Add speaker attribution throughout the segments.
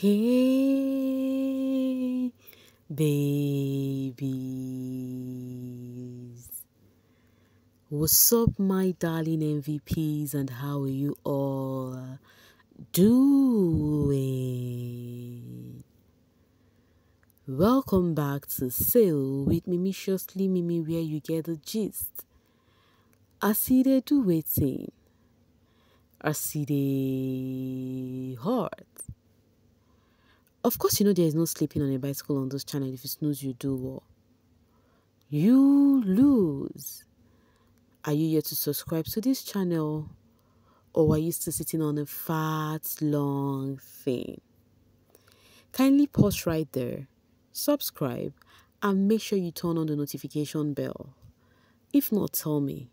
Speaker 1: Hey, babies. What's up, my darling MVPs, and how are you all doing? Welcome back to Sail with Mimiciously Mimi, where you get the gist. I see they do waiting. I see they hard. Of course, you know there is no sleeping on a bicycle on this channel. If you snooze, you do what? You lose. Are you yet to subscribe to this channel? Or are you still sitting on a fat, long thing? Kindly pause right there, subscribe, and make sure you turn on the notification bell. If not, tell me,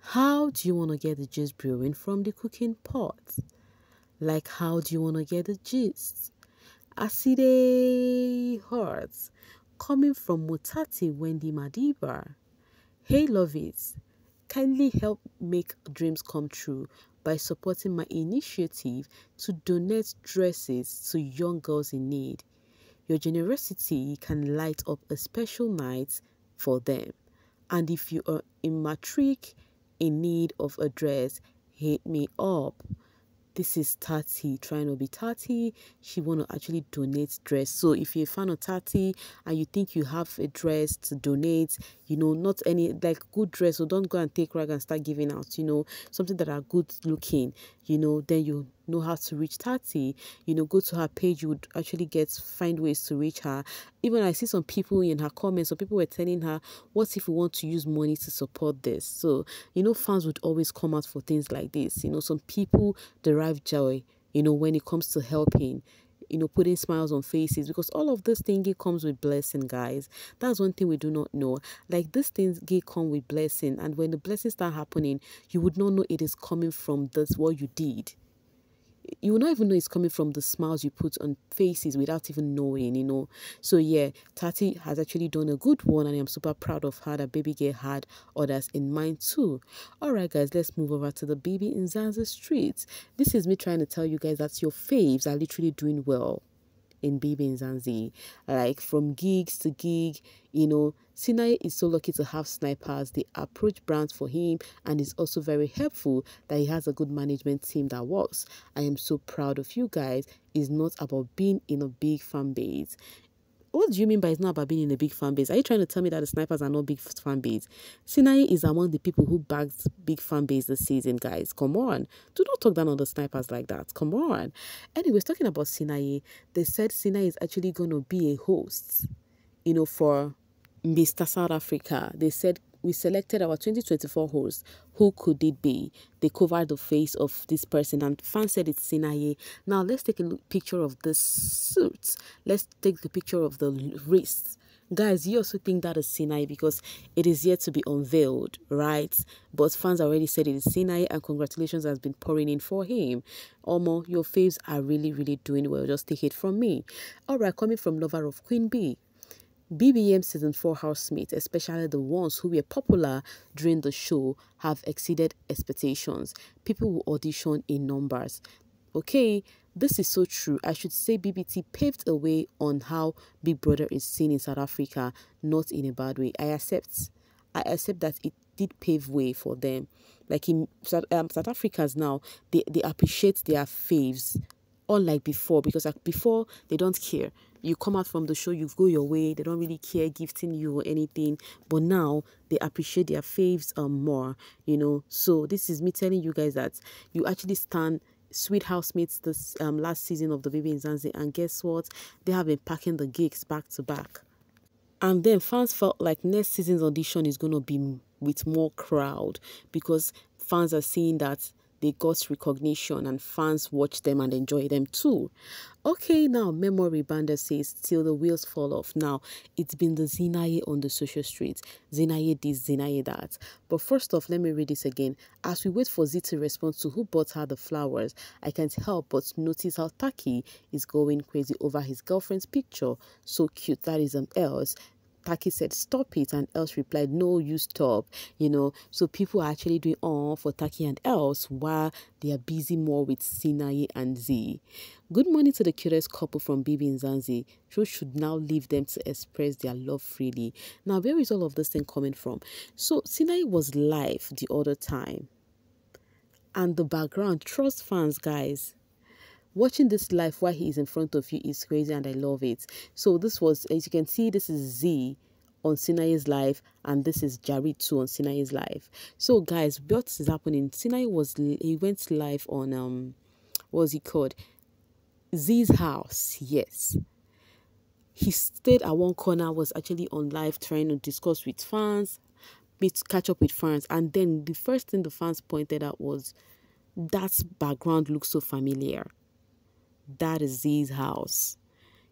Speaker 1: how do you want to get the gist brewing from the cooking pot? Like, how do you want to get the gist? I see the hearts coming from Mutati Wendy Madiba. Hey, lovies, kindly help make dreams come true by supporting my initiative to donate dresses to young girls in need. Your generosity can light up a special night for them. And if you are in matric in need of a dress, hit me up. This is Tati trying to be Tati. She want to actually donate dress. So if you're a fan of Tati and you think you have a dress to donate, you know, not any like good dress, so don't go and take rag and start giving out, you know, something that are good looking, you know, then you know how to reach Tati. You know, go to her page, you would actually find ways to reach her. Even I see some people in her comments, some people were telling her, what if we want to use money to support this? So, you know, fans would always come out for things like this. You know, some people derive joy, you know, when it comes to helping, you know, putting smiles on faces, because all of this thing comes with blessing, guys. That's one thing we do not know. Like, these things come with blessing, and when the blessings start happening, you would not know it is coming from this what you did. You will not even know it's coming from the smiles you put on faces without even knowing, you know. So yeah, Tati has actually done a good one, and I'm super proud of her that baby girl had others in mind too. Alright guys, let's move over to the bbnzansi streets. This is me trying to tell you guys that your faves are literally doing well in bbnzansi, like from gigs to gig. You know, Sinai is so lucky to have snipers. They approach brands for him, and it's also very helpful that he has a good management team that works. I am so proud of you guys. It's not about being in a big fan base. What do you mean by it's not about being in a big fan base? Are you trying to tell me that the snipers are not big fan base? Sinai is among the people who bagged big fan base this season, guys. Come on. Do not talk down on the snipers like that. Come on. Anyways, talking about Sinai, they said Sinai is actually going to be a host, you know, for Mr. South Africa. They said, we selected our 2024 host. Who could it be? They covered the face of this person, and fans said it's Sinaye. Now let's take a picture of the suit. Let's take the picture of the wrists. Guys, you also think that is Sinaye because it is yet to be unveiled, right? But fans already said it is Sinaye, and congratulations has been pouring in for him. Omo, your faves are really, really doing well. Just take it from me. Alright, coming from lover of Queen Bee. BBM Season 4 housemates, especially the ones who were popular during the show, have exceeded expectations. People will audition in numbers. Okay, this is so true. I should say BBT paved a way on how Big Brother is seen in South Africa, not in a bad way. I accept that it did pave way for them. Like in South Africans now, they appreciate their faves, unlike before, because like before they don't care. You come out from the show, you go your way, they don't really care gifting you or anything. But now they appreciate their faves more, you know. So this is me telling you guys that you actually stand sweet housemates this last season of the bbnzansi, and guess what, they have been packing the gigs back to back. And then fans felt like next season's audition is going to be with more crowd, because fans are seeing that they got recognition and fans watch them and enjoy them too. Okay, now Memory Bander says, till the wheels fall off. Now, it's been the Zeenaye on the social streets. Zeenaye this, Zeenaye that. But first off, let me read this again. As we wait for Z to respond to who bought her the flowers, I can't help but notice how Taki is going crazy over his girlfriend's picture. So cute, that is else. Taki said, stop it. And Els replied, no, you stop. So people are actually doing all for Taki and Els while they are busy more with Sinaye and Z. Good morning to the curious couple from bbnzansi. Truth should now leave them to express their love freely. Now, where is all of this thing coming from? So Sinaye was live the other time. And the background, trust fans, guys. Watching this live while he is in front of you is crazy and I love it. So this was, as you can see, this is Z on Sinaye's live and this is Jared too on Sinaye's live. So guys, what is happening? He went live on what was he called? Z's house. Yes. He stayed at one corner, was actually on live trying to discuss with fans, catch up with fans, and then the first thing the fans pointed out was that background looks so familiar. That is Z's house.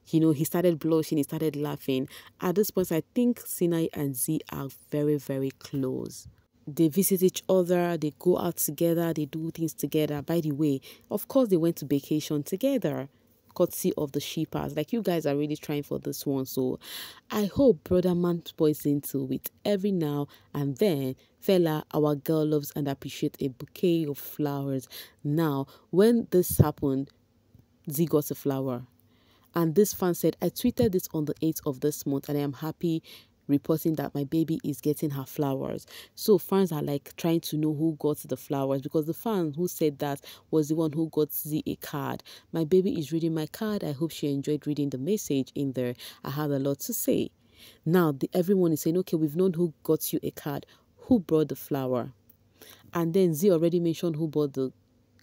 Speaker 1: He started blushing, he started laughing. At this point, I think Sinai and Z are very, very close. They visit each other, they go out together, they do things together. By the way, of course, they went to vacation together, courtesy of the Shipers. Like, you guys are really trying for this one. So I hope Brother Man boys into it every now and then. Fella, our girl loves and appreciates a bouquet of flowers. Now, when this happened, Z got a flower. And this fan said, I tweeted this on the 8th of this month and I am happy reporting that my baby is getting her flowers. So fans are like trying to know who got the flowers, because the fan who said that was the one who got Z a card. My baby is reading my card. I hope she enjoyed reading the message in there. I had a lot to say. Now everyone is saying, okay, we've known who got you a card. Who brought the flower? And then Z already mentioned who bought the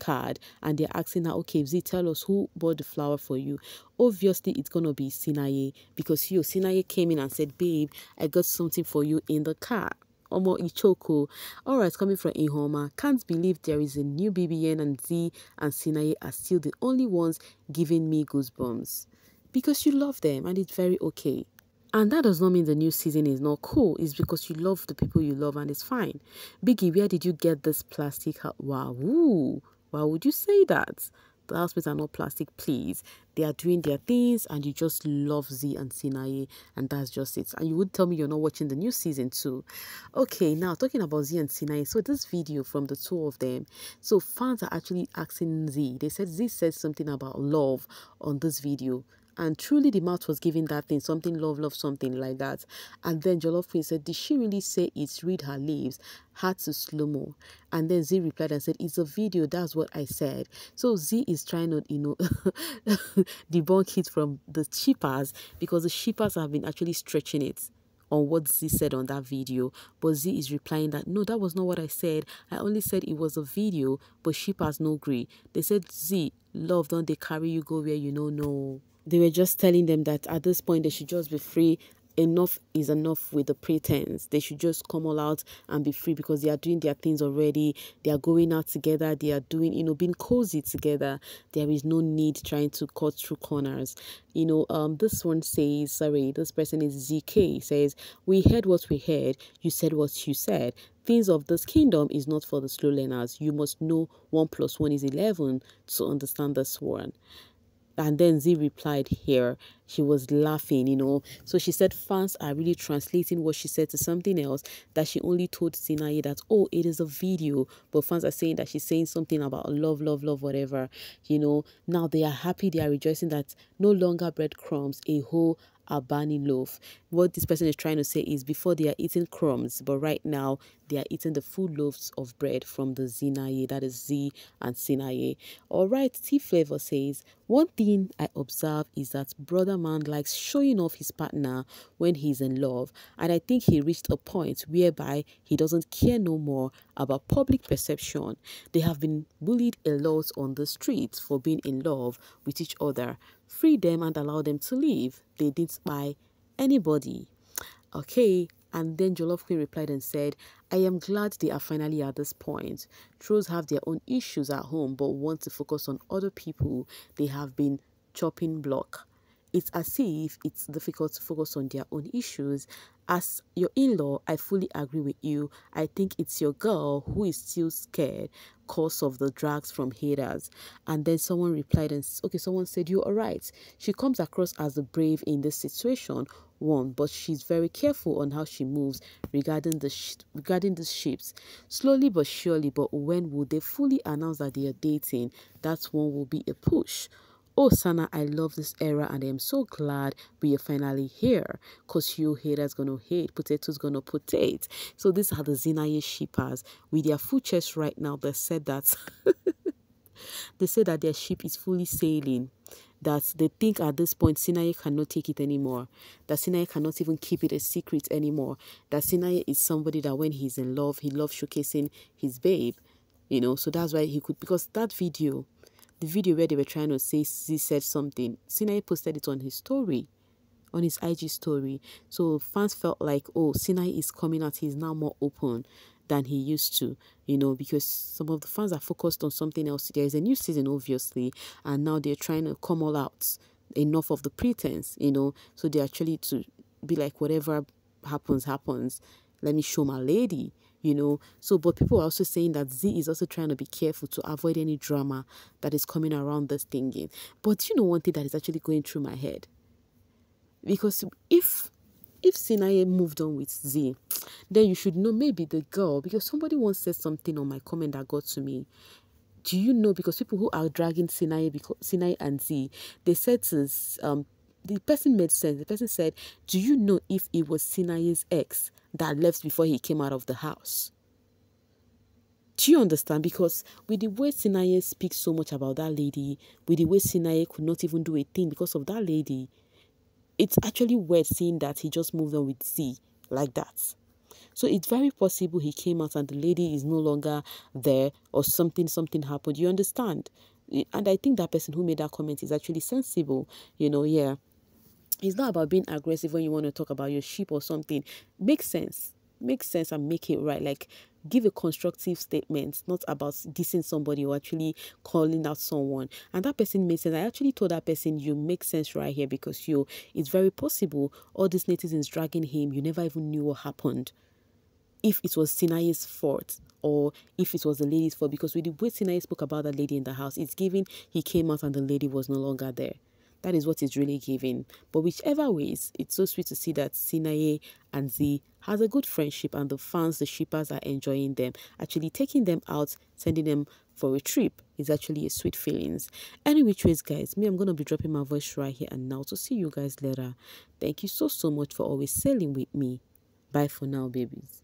Speaker 1: card, and they're asking her, okay, Z, tell us who bought the flower for you. Obviously it's gonna be Sinaye, because Sinaye came in and said, babe, I got something for you in the car. Omo Ichoko. Alright, coming from Ihoma. Can't believe there is a new BBN and Z and Sinaye are still the only ones giving me goosebumps. Because you love them and it's very okay. And that does not mean the new season is not cool. It's because you love the people you love and it's fine. Biggie, where did you get this plastic? Wow. Ooh. Why would you say that? The housemates are not plastic, please. They are doing their things and you just love Z and Sinaye, and that's just it. And you would tell me you're not watching the new season too. Okay, now talking about Z and Sinaye. So this video from the two of them. So fans are actually asking Z. They said Z said something about love on this video. And truly the mouth was giving that thing, something love, something like that. And then Jollof Queen said, did she really say it's read her lips, had to slow-mo? And then Z replied and said, it's a video, that's what I said. So Z is trying to, debunk it from the Shipers, because the Shipers have been actually stretching it on what Z said on that video. But Z is replying that, no, that was not what I said. I only said it was a video, but Shipers no agree. They said, Z, love, don't they carry you go where you know no. They were just telling them that at this point they should just be free. Enough is enough with the pretense. They should just come all out and be free, because they are doing their things already. They are going out together. They are doing, being cozy together. There is no need trying to cut through corners. This one says, sorry, this person is ZK, says, we heard what we heard. You said what you said. Things of this kingdom is not for the slow learners. You must know 1 + 1 is 11 to understand this one. And then Z replied here, she was laughing, So she said fans are really translating what she said to something else, that she only told Zeenaye that, oh, it is a video. But fans are saying that she's saying something about love, whatever, Now they are happy, they are rejoicing that no longer breadcrumbs, a whole Albani loaf. What this person is trying to say is, before they are eating crumbs, but right now they are eating the full loaves of bread from the Zeenaye, that is Z and Sinaye. Alright, Flavour says, one thing I observe is that Brother Man likes showing off his partner when he's in love, and I think he reached a point whereby he doesn't care no more about public perception. They have been bullied a lot on the streets for being in love with each other. Free them and allow them to live. They didn't spy anybody. Okay. And then Jollof Queen replied and said, I am glad they are finally at this point. Trolls have their own issues at home but want to focus on other people. They have been chopping block. It's as if it's difficult to focus on their own issues. As your in-law, I fully agree with you. I think it's your girl who is still scared cause of the drags from haters. And then someone replied and, okay, someone said, you're all right. She comes across as the brave in this situation. one, but she's very careful on how she moves regarding regarding the ships. Slowly but surely, but when will they fully announce that they are dating? That one will be a push. Oh, Sana, I love this era and I am so glad we are finally here. Because you haters gonna hate, potatoes gonna potate. So these are the Zeenaye shippers with their full chest right now. They said that they said that their ship is fully sailing. That they think at this point Sinai cannot take it anymore. That Sinai cannot even keep it a secret anymore. That Sinai is somebody that when he's in love, he loves showcasing his babe. You know, so that's why he could, because that video, the video where they were trying to say Z said something, Sinai posted it on his story, on his IG story. So fans felt like, oh, Sinai is coming out. He's now more open than he used to, you know, because some of the fans are focused on something else. There is a new season, obviously, and now they're trying to come all out. Enough of the pretense, you know. So they actually to be like, whatever happens, happens. Let me show my lady, you know. So, but people are also saying that Z is also trying to be careful to avoid any drama that is coming around this thingy. But you know, one thing that is actually going through my head, because if Sinaye moved on with Z, then you should know maybe the girl, because somebody once said something on my comment that got to me. Do you know, because people who are dragging Sinaye, because Sinaye and Z, they said to the person made sense. The person said, do you know if it was Sinaye's ex that left before he came out of the house? Do you understand? Because with the way Sinaye speaks so much about that lady, with the way Sinaye could not even do a thing because of that lady, it's actually weird seeing that he just moved on with Z like that. So it's very possible he came out and the lady is no longer there, or something happened. You understand? And I think that person who made that comment is actually sensible. You know, yeah. It's not about being aggressive when you want to talk about your sheep or something. Makes sense. Make sense and make it right. Like, give a constructive statement, not about dissing somebody or actually calling out someone. And that person made sense. I actually told that person, you make sense right here, because it's very possible all these netizens dragging him, you never even knew what happened. If it was Sinaye's fault or if it was the lady's fault, because with the way Sinaye spoke about that lady in the house, it's giving he came out and the lady was no longer there. That is what it's really giving. But whichever ways, it's so sweet to see that Sinaye and Z has a good friendship, and the fans, the shippers, are enjoying them. Actually taking them out, sending them for a trip is actually a sweet feelings. Any which ways, guys, me, I'm going to be dropping my voice right here and now to see you guys later. Thank you so much for always sailing with me. Bye for now, babies.